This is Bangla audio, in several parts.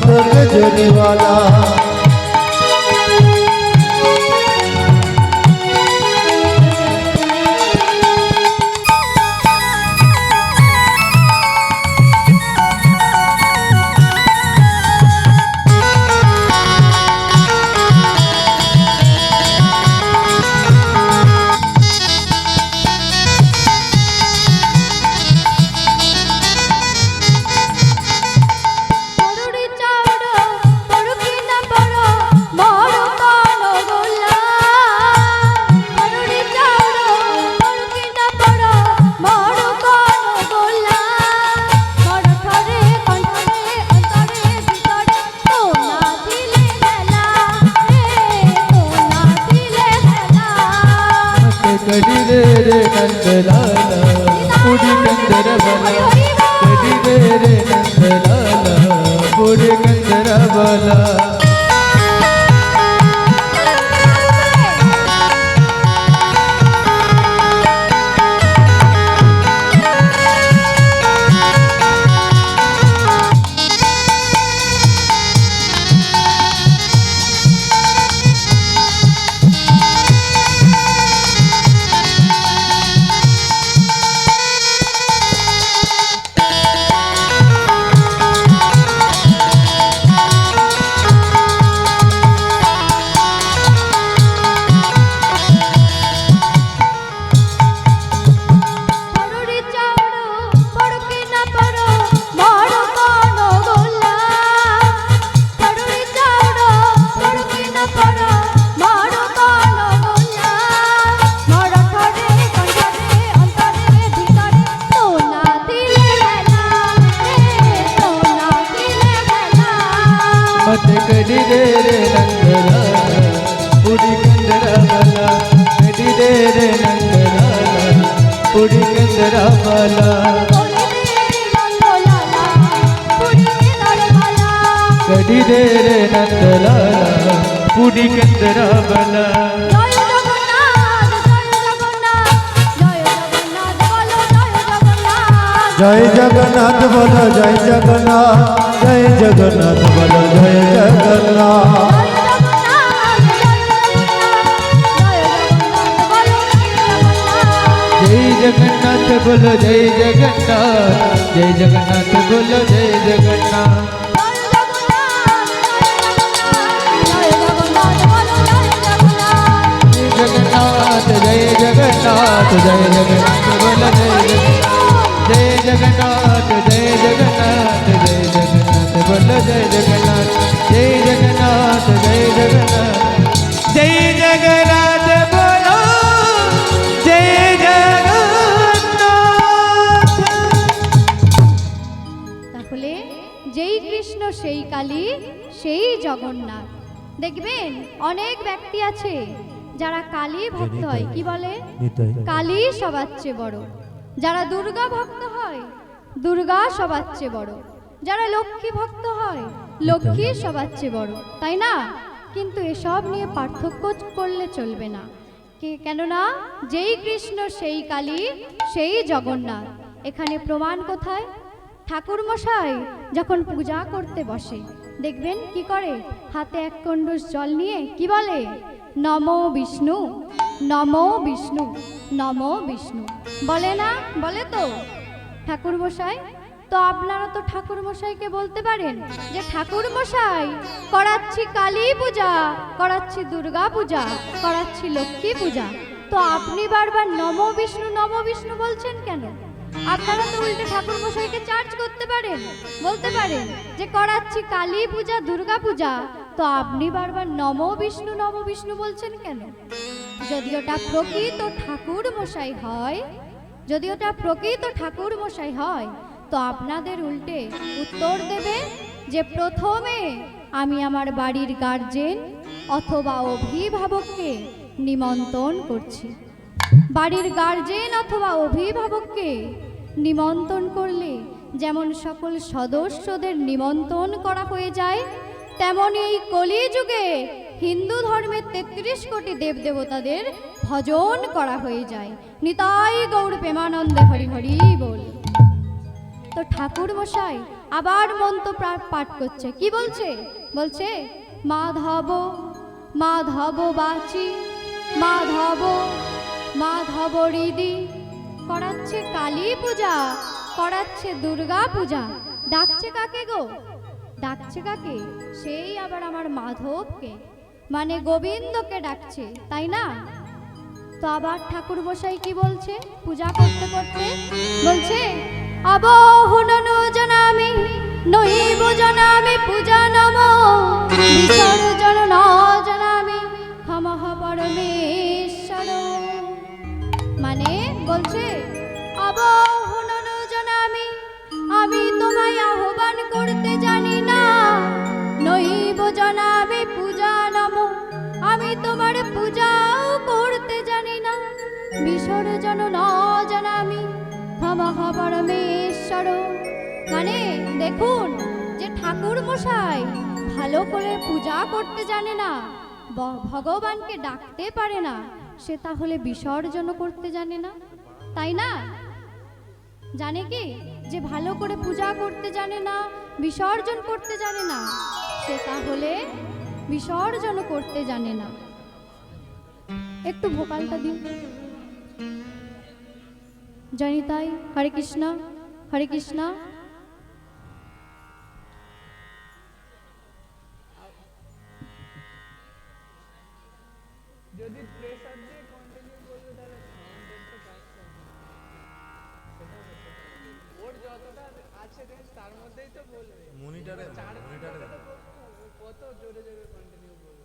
माधुर गजरी वाला कड़ी रे रे नंद लाला पूरी कंदर बला कड़ी रे रे नंद लाला पूरी कंदर बला मत कड़ी रे रे नंद लाला पूरी कंदरा बला कड़ी रे रे नंद लाला पूरी कंदरा बला कड़ी रे रे नंद लाला पूरी कंदरा बला जय जगन्नाथ बोलो जय जगन्नाथ जय जगन्नाथ बोलो जय जगन्नाथ जय जगन्नाथ बोलो जय जगन्नाथ जय जगन्नाथ बोलो जय जगन्नाथ जगन्नाथ जय जगन्नाथ जय जगन्नाथ बोलो जय जगन्नाथ जय जगन्नाथ जय जगन्नाथ बोलो जय जगन्नाथ जय जगन्नाथ जय जगन्नाथ जय जगन्नाथ बोलो जय जगन्नाथ। তাহলে যেই কৃষ্ণ সেই কালী সেই জগন্নাথ। দেখবেন অনেক ব্যক্তি আছে যারা কালী ভক্ত হয়, কি বলে কালী সবার চেয়ে বড়। যারা দুর্গা ভক্ত হয় দুর্গা সবার চেয়ে বড়। যারা লক্ষ্মী ভক্ত হয় লক্ষ্মী সবার চেয়ে বড়, তাই না? কিন্তু এসব নিয়ে পার্থক্য করলে চলবে না, কেননা যেই কৃষ্ণ সেই কালী সেই জগন্নাথ। এখানে প্রমাণ কোথায়? ঠাকুর মশাই যখন পূজা করতে বসে দেখবেন কি করে, হাতে এক কন্ডুস জল নিয়ে কি বলে, নমো বিষ্ণু নমো বিষ্ণু নমো বিষ্ণু বলে না? বলে তো ঠাকুর মশাই। তো আপনারা তো ঠাকুর মশাইকে বলতে পারেন যে ঠাকুর মশাই করাচ্ছি কালী পূজা, করাচ্ছি দুর্গা পূজা, করাচ্ছি লক্ষ্মী পূজা, তো আপনি বারবার নমো বিষ্ণু বলছেন কেন? আপনারা তো উল্টে ঠাকুর মশাইকে চার্জ করতে পারেন, বলতে পারেন যে করাচ্ছি কালী পূজা দুর্গা পূজা, তো আপনি বারবার নমো বিষ্ণু বলছেন কেন? যদি ওটা প্রকৃত ঠাকুর মশাই হয়, যদি ওটা প্রকৃত ঠাকুর মশাই হয়, তো আপনাদের উল্টে উত্তর দেবে যে প্রথমে আমি আমার বাড়ির গার্জেন অথবা অভিভাবককে নিমন্ত্রণ করছি। বাড়ির গার্জেন অথবা অভিভাবককে নিমন্ত্রণ করলে যেমন সকল সদস্যদের নিমন্ত্রণ করা হয়ে যায়, তেমনি এই কলিযুগে হিন্দু ধর্মের ৩৩ কোটি দেবদেবতাদের ভজন করা হয়ে যায়। নিতাই গৌর প্রেমানন্দে হরি হরি বল। তো ঠাকুর মশাই আবার মন্ত্র পাঠ করছে। কি বলছে? বলছে মাধব মাধব বাচি মাধব মাধব হৃদি। করাচ্ছে কালী পূজা, করাচ্ছে দুর্গা পূজা। ডাকছে কাকে গো? ডাকছে কাকে? সেই আবার আমার মাধবকে, মানে গোবিন্দকে ডাকছে, তাই না? তো আবার ঠাকুর মশাই কি বলছে পূজা করতে করতে? বলছে আবহুননু জানামি নৈব জানামি পূজা নম বিসর্জন ন জানামি হমহ পরমেশ্বর। মানে বলছে আবহুননু জানামি, আমি তোমায় আহ্বান করতে জানি না। নৈব জানামি পূজা নম, আমি তোমার পূজাও করতে জানি না। বিসর্জন ন জানামি হমহ পরমেশ্বর। মানে দেখুন যে ঠাকুর মশাই ভালো করে পূজা করতে জানে না, ভগবানকে ডাকতে পারে না, সে তাহলে বিসর্জন করতে জানে না, তাই না? জানে কি যে ভালো করে পূজা করতে জানে না, বিসর্জন করতে জানে না, সে তাহলে বিসর্জন করতে জানে না। একটু ভোকালটা দিন। জনিতাই হরে কৃষ্ণ হরে কৃষ্ণ। যদি প্রেসার দিয়ে কন্টিনিউ করবে তাহলে সাউন্ডের তো কাজ ওর যতটা আছে রেঞ্জ তার মধ্যেই তো বলবে। মনিটরে কত জোরে জোরে কন্টিনিউ করবে।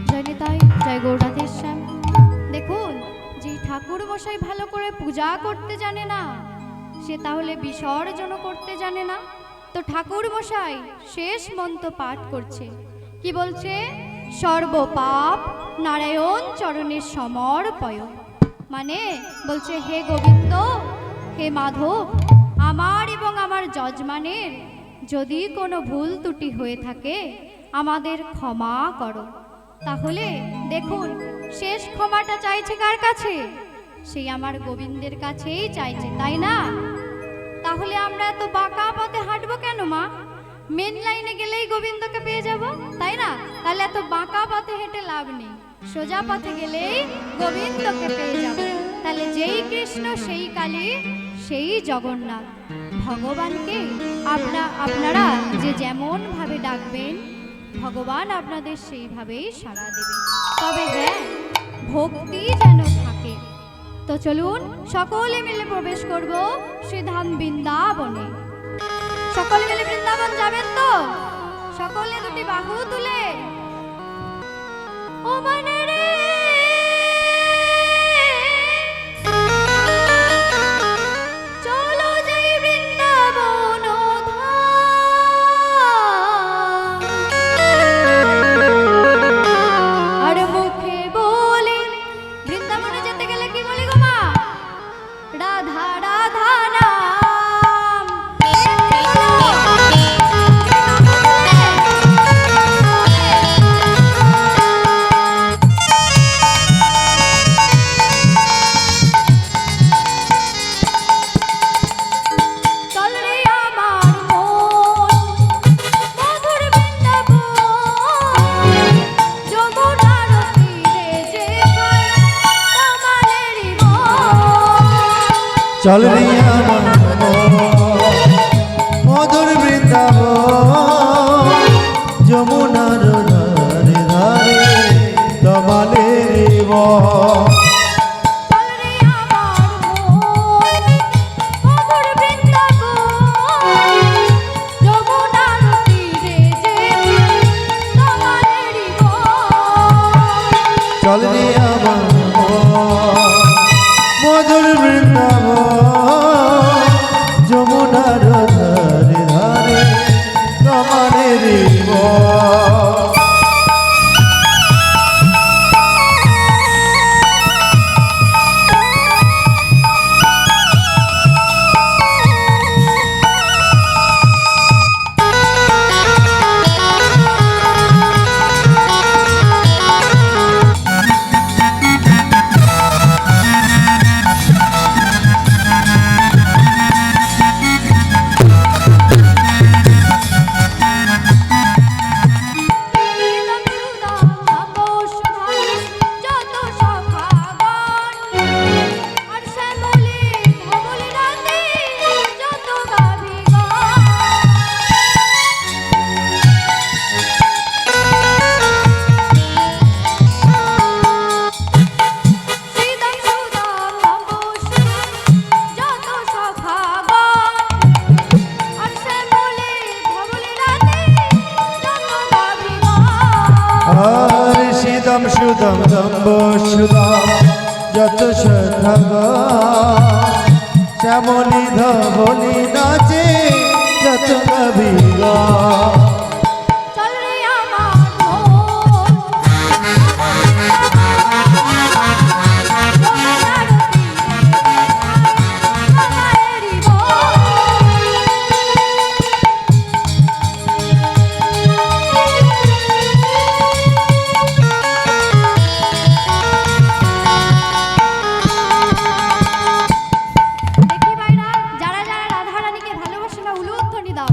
জনিতাই জয় গৌরাধেশ্যাম। দেখুন যে ঠাকুর মশাই ভালো করে পূজা করতে জানে না, সে তাহলে বিসর্জন করতে জানে না। তো ঠাকুর মশাই শেষ মন্ত্র পাঠ করছে। কি বলছে? সর্বপাপ নারায়ণ চরণে সমর্পয়। মানে বলছে হে গোবিন্দ, হে মাধব, আমার এবং আমার যজমানের যদি কোনো ভুল ত্রুটি হয়ে থাকে আমাদের ক্ষমা করো। তাহলে দেখুন শেষ ক্ষমাটা চাইছে কার কাছে? সেই আমার গোবিন্দের কাছেই চাইছে, তাই না? তাহলে আমরা এত বাঁকা পথে হাঁটবো কেন মা? মেন লাইনে গেলেই গোবিন্দকে পেয়ে যাব, তাই না? তাহলে এত বাঁকা পথে হেঁটে লাভ নেই, সোজা পথে গেলেই গোবিন্দকে পেয়ে যাব। তাহলে যেই কৃষ্ণ সেই কালী সেই জগন্নাথ, ভগবানকে আপনারা যে যেমন ভাবে ডাকবেন ভগবান আপনাদের সেইভাবেই সাড়া দেবে। তবে হ্যাঁ, ভক্তি যেন থাকে। তো চলুন সকলে মিলে প্রবেশ করব শ্রীধাম বৃন্দাবনে। সকলে মিলে বৃন্দাবন যাবেন তো? সকলে দুটি বাহু তুলে ও মনে রে চলো যাই বৃন্দাবন আর মুখে বলি। বৃন্দাবনে যেতে গেলে কি বলি গো মা? রাধা রাধা নাম। চল রে আমার মন মধুর বৃন্দাবন, যমুনার তীরে যেখানে কামালেরই মন। চল রে আমার মধুর বৃন্দাবন, যমুনার ধারে ধারে তমালের বন। চল রে আমার মন মধুর বৃন্দাবন, যমুনার তীরে যেখানে কামালেরই মন। চল রে আমার মধুর বৃন্দাবন, যমুনার ধারে ধারে তমালের বন। আর সিদম সুদম দম্ব সুদা যত শ্রদ্ধা শ্যামলি ধবলি নাচে যত কবিগা চল রে আমার মন যমুনার তীরে আমারি দেখি ভাইরা, যারা যারা রাধা রানীকে ভালোবাসে না উলুধ্বনি দাও।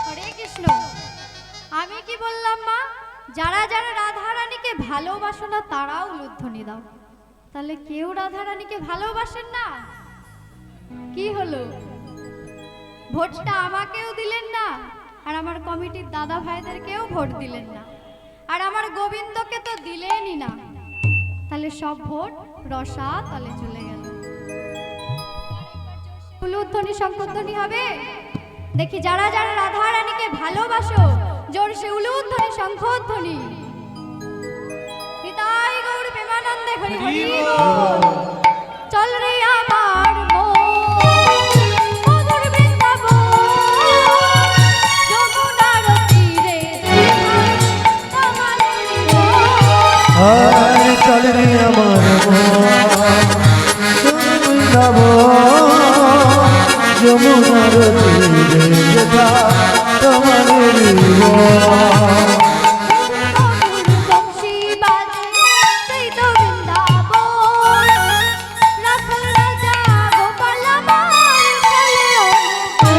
হরে কৃষ্ণ। আমি কি বললাম মা? যারা যারা রাধা রানীকে ভালোবাসো না তারাও উলুধ্বনি দাও। তাহলে কেউ রাধা রানীকে ভালোবাসেন না? কি হলো? ভোটটা আমাকেও দিলেন না, আর আমার কমিটির দাদা ভাইদেরকেও ভোট দিলেন না, আর আমার গোবিন্দকে তো দিলেনই না। তাহলে সব ভোট রসা তালে চলে গেল। উলুধ্বনি শঙ্করধ্বনি হবে। দেখি যারা যারা রাধা রানীকে ভালোবাসো জোরসে উলুধ্বনি শঙ্খধ্বনি। নিতাই গৌর প্রেমানন্দে হরি হরি বল। চল রে আমার মন মধুর বৃন্দাবন যমুনার তীরে তোমারে বল। আর চল রে আমার যাব যমুনার তীরে যেটা তোমার বংশী বাজে সেই তো বৃন্দাবন রাখাল রাজা গোপাল আমার খেলে অনুপম।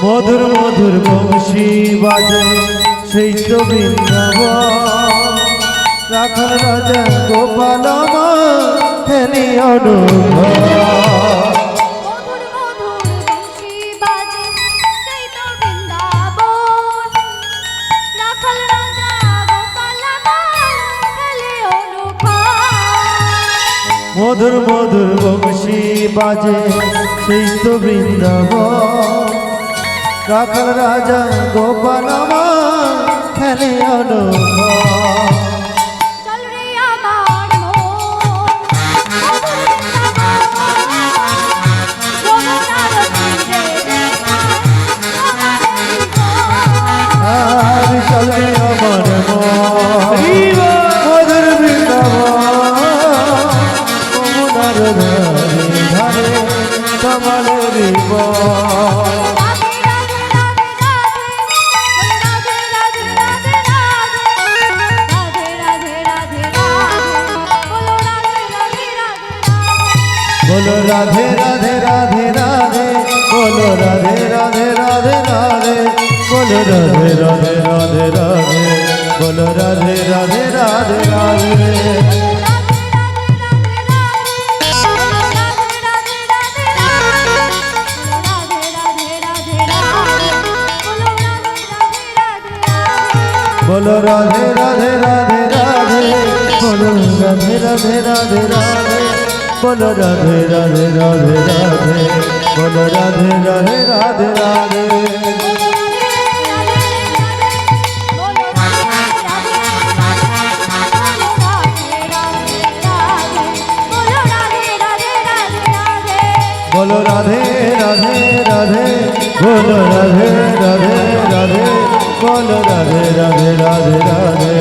মধুর মধুর বংশী বাজে সেই তো বৃন্দাবন রাখাল রাজা গোপাল খেলি অনুভব মধুর মধুর বংশী বাজে সেই তো বৃন্দাবন রাখাল রাজা গোপাল আমার খেলে অনুপম। মধুর মধুর বংশী বাজে সেই তো বৃন্দাবন রাখাল রাজা গোপাল খেলে অনুভব চল রে আমার মন মধুর বৃন্দাবন যমুনার তীরে তোমারে বল। আর চলে আমার মধুর বৃন্দাবন যমুনার ধারে তোমার बोलो राधे राधे राधे राधे बोलो राधे राधे राधे राधे बोलो राधे राधे राधे राधे बोलो राधे राधे राधे राधे बोलो राधे राधे राधे राधे बोलो राधे राधे राधे राधे बोलो राधे राधे राधे राधे बोलो राधे राधे राधे राधे बोलो राधे राधे राधे बोलो राधे राधे राधे बोलो राधे राधे राधे राधे बोलो राधे राधे राधे राधे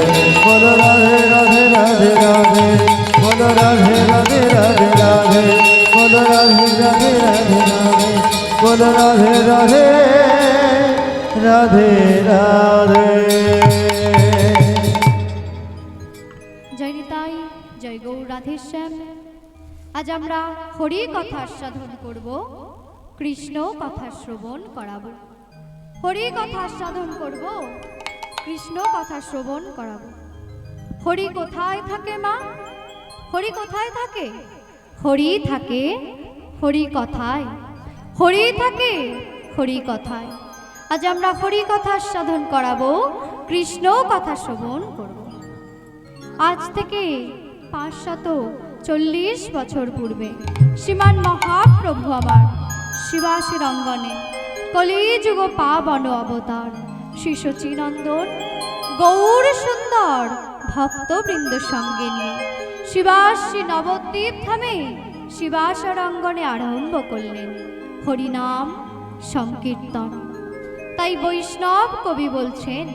बोलो राधे राधे राधे राधे बोलो राधे राधे राधे राधे बोलो राधे राधे राधे राधे জয় নিতাই জয় গৌর রাধেশ্যাম। আজ আমরা হরি কথা আস্বাদন করব, কৃষ্ণ কথা শ্রবণ করাবো। হরি কথা আস্বাদন করব, কৃষ্ণ কথা শ্রবণ করাবো। হরি কোথায় থাকে মা? হরি কোথায় থাকে? হরি থাকে হরি কথায়, হরি থাকে হরি কথায়। আজ আমরা হরি কথা আস্বাদন করাবো, কৃষ্ণ কথা শ্রবণ করব। আজ থেকে 540 বছর পূর্বে শ্রীমান মহাপ্রভু আমার শিবাসের অঙ্গনে কলিযুগ পাবন অবতার শ্রী শচীনন্দন গৌর সুন্দর ভক্তবৃন্দ সঙ্গে নিয়ে শিবাশ্রী নবদ্বীপ ধামে শিবাসর অঙ্গনে আরম্ভ করলেন হরিনাম সংকীর্তন। তাই বৈষ্ণব কবি বলছেন,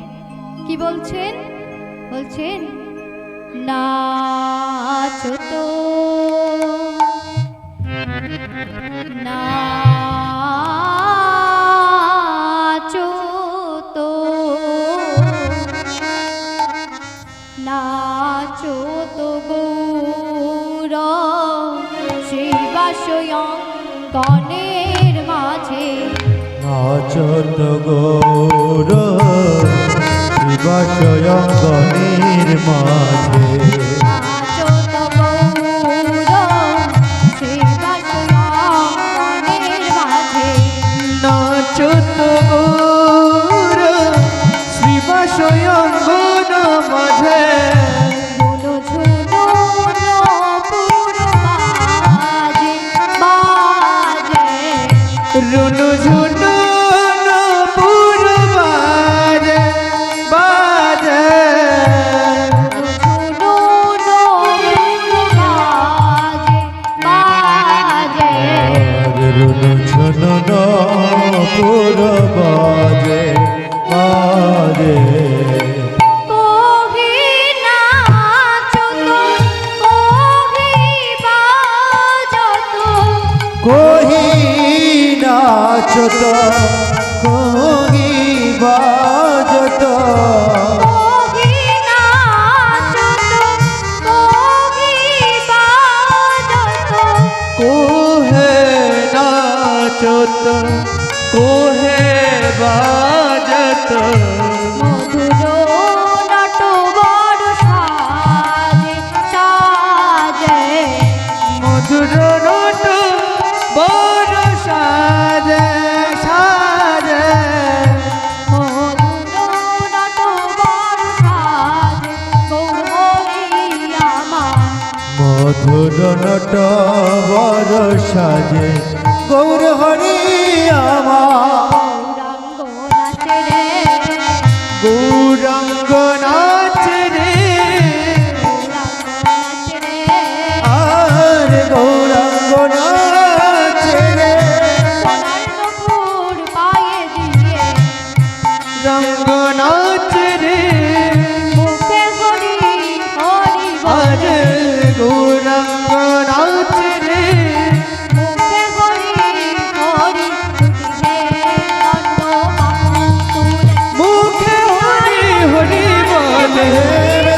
কি বলছেন? বলছেন নাচত নাচত নাচত গৌর শিবাশয়ঙ্গনের মাঝে নাচত গৌর শিবাশয়ঙ্গনের মাঝে নাচত গৌর শিবাশয়ঙ্গনের মাঝে নাচত গৌর শিবাশয়ঙ্গন মাঝে ঝুনু ঝুনু নপুর বাজে বাজে রুনু ঝুনু নপুর বাজে বাজে ঝুনু নপুর বাজে বাজে রুনু ঝুনু নপুর বাজে বাজে কোহি নাচত কোহি বাজত কোহি নাচত কোহি বাজত কোহি নাচত কোহি বাজত কোহে নাচত কোহে বাজত মধুর নটবর সাজে সাজে মধুর নট বড় সাজে সাজে মধুর নটবর সাজে গৌরী আমার মধুর নট বর সাজে গৌর হরি আমার গৌরাঙ্গ নাচে রে গৌরাঙ্গ নাচ রে গৌরাঙ্গ নাচে রে আর গৌরাঙ্গ নাচে রে সোনার নূপুর পায়ে দিয়ে রঙ্গ নাচ রে মুখে হরি হরি আজ বলে গৌরাঙ্গ নাচ রে মুখে হরি হরি তুলে দণ্ড বাহু তুলে মুখে হরি হরি বলে হে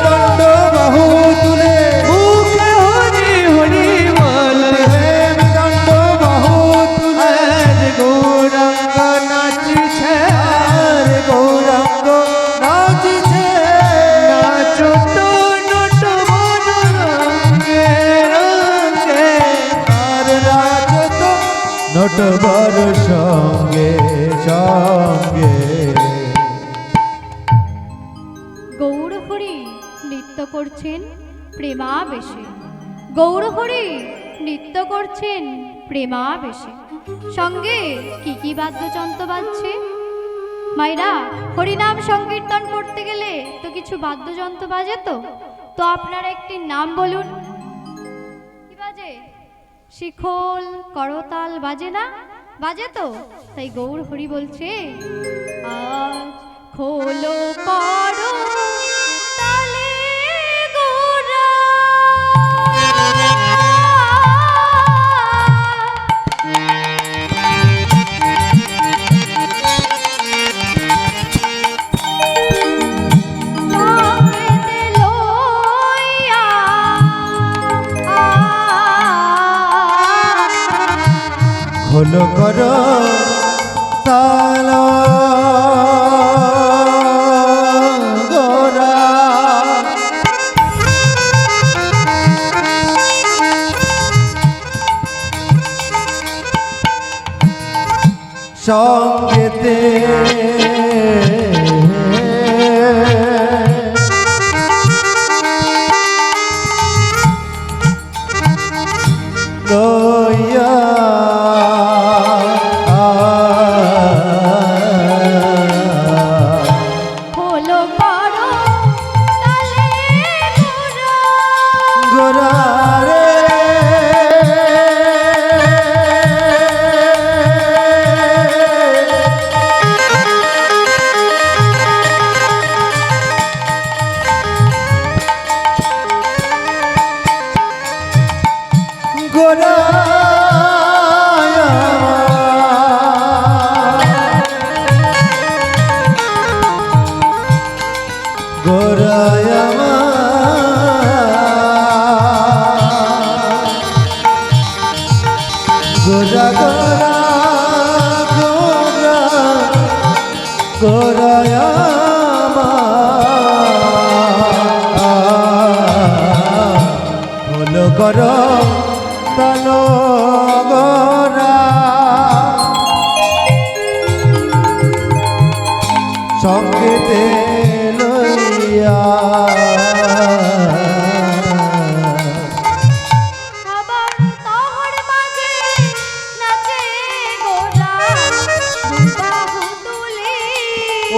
দণ্ড বাহু তুলে মুখে হরি হরি বলে হে দণ্ড বাহু তুলে আজ গৌরাঙ্গ নাচছে আর গৌরাঙ্গ নাচিছে নাচত নট বড় রঙ্গে রঙ্গে আর নাচত নটবর সঙ্গে সঙ্গে গৌর হরি নৃত্য করছেন প্রেমাবেশে গৌর হরি নৃত্য করছেন প্রেমাবেশে সঙ্গে কি কি বাদ্যযন্ত্র বাজছে মাইরা হরিনাম সংকীর্তন করতে গেলে তো কিছু বাদ্যযন্ত্র বাজে তো তো আপনারা একটি নাম বলুন কি বাজে শিখল করতাল বাজে না বাজে তো তাই গৌর হরি বলছে আজ খোলো করো তালে গোরা সামনে লইয়া খোল কর তাল গোরা সঙ্গেতে লইয়া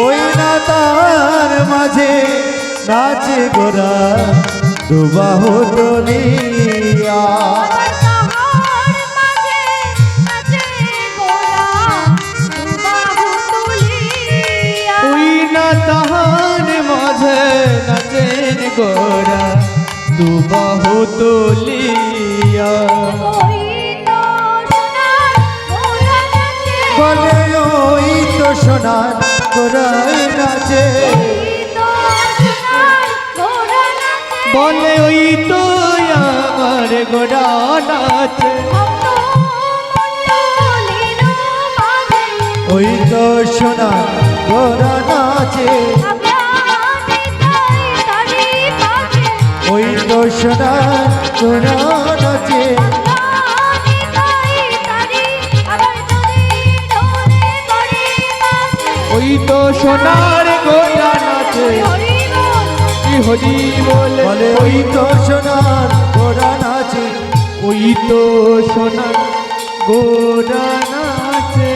ওই না তার মাঝে নাচে গোরা দুবাহু তুলিয়া আবার তাহার মাঝে নাচে গোরা দুবাহু তুলিয়া। ওই না তাহার মাঝে নাচেন গোরা দুবাহু তুলিয়া ওই তো সোনার গোরা নাচে, বলে ওই তো সোনার গোরাই নাচে ওই তো সোনার গোরা নাচে। বলে ওই তো আমার গোরা নাচে ভক্ত মণ্ডলীর মাঝে ওই তো সোনার গোরা নাচে আজ্ঞানে তাই তারি পাশে, ওই তো সোনার গোরা নাচে আজ্ঞানে তাই তারি আবার যদি ডোলে করে মাঝে। ওই তো সোনার গোরা নাচে হরি বল, কি হরি বলে বলে ওই তো সোনার গোরা নাচে ওই তো সোনার গোরা নাচে